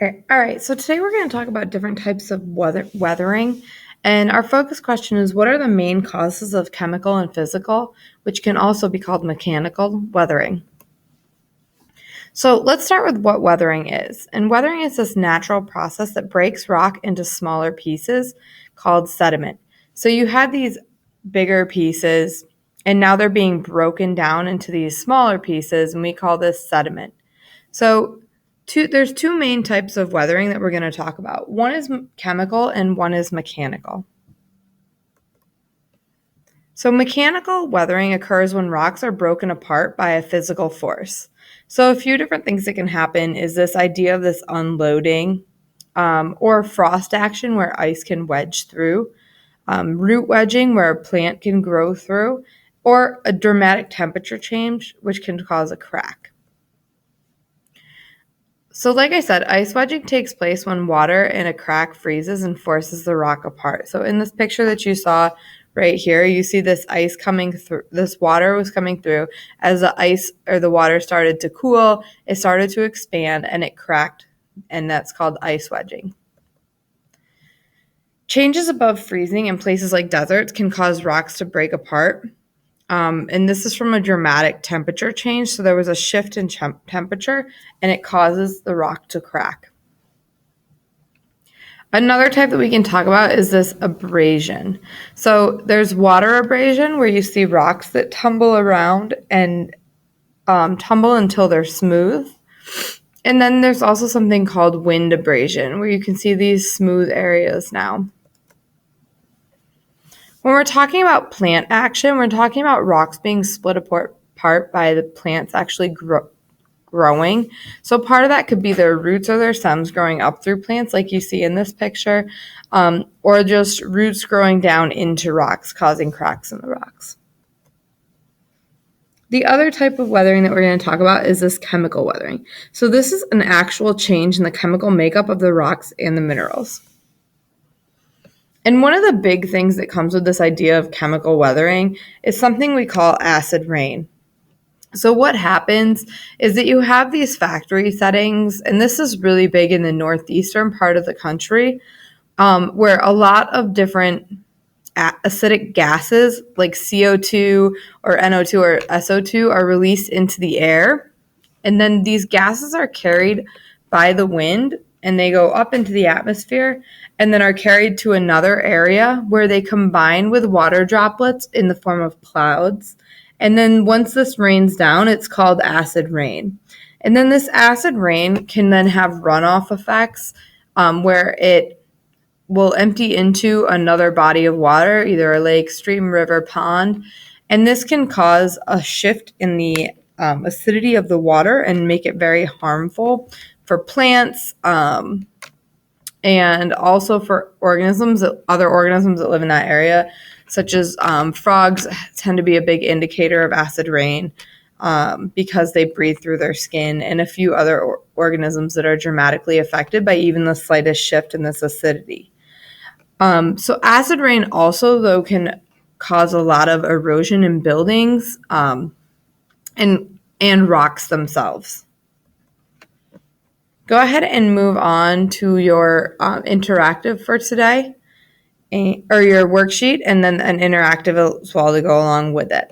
All right. So today we're going to talk about different types of weathering. And our focus question is, what are the main causes of chemical and physical, which can also be called mechanical weathering? So let's start with what weathering is. And weathering is this natural process that breaks rock into smaller pieces called sediment. So you had these bigger pieces, and now they're being broken down into these smaller pieces, and we call this sediment. So there's two main types of weathering that we're going to talk about. One is chemical and one is mechanical. So mechanical weathering occurs when rocks are broken apart by a physical force. So a few different things that can happen is this idea of this unloading or frost action where ice can wedge through, root wedging where a plant can grow through, or a dramatic temperature change which can cause a crack. So like I said, ice wedging takes place when water in a crack freezes and forces the rock apart. So in this picture that you saw right here, you see this ice coming through, this water was coming through. As the ice or the water started to cool, it started to expand and it cracked, and that's called ice wedging. Changes above freezing in places like deserts can cause rocks to break apart. And this is from a dramatic temperature change. So there was a shift in temperature and it causes the rock to crack. Another type that we can talk about is this abrasion. So there's water abrasion where you see rocks that tumble around and tumble until they're smooth. And then there's also something called wind abrasion where you can see these smooth areas now. When we're talking about plant action, we're talking about rocks being split apart by the plants actually growing. So part of that could be their roots or their stems growing up through plants like you see in this picture, or just roots growing down into rocks, causing cracks in the rocks. The other type of weathering that we're going to talk about is this chemical weathering. So this is an actual change in the chemical makeup of the rocks and the minerals. And one of the big things that comes with this idea of chemical weathering is something we call acid rain. So what happens is that you have these factory settings, and this is really big in the northeastern part of the country, where a lot of different acidic gases like CO2 or NO2 or SO2 are released into the air. And then these gases are carried by the wind and they go up into the atmosphere and then are carried to another area where they combine with water droplets in the form of clouds. And then once this rains down, it's called acid rain. And then this acid rain can then have runoff effects where it will empty into another body of water, either a lake, stream, river, pond. And this can cause a shift in the acidity of the water and make it very harmful for plants and also for other organisms that live in that area, such as frogs tend to be a big indicator of acid rain because they breathe through their skin, and a few other organisms that are dramatically affected by even the slightest shift in this acidity. So acid rain also, though, can cause a lot of erosion in buildings and rocks themselves. Go ahead and move on to your interactive for today, or your worksheet, and then an interactive as well to go along with it.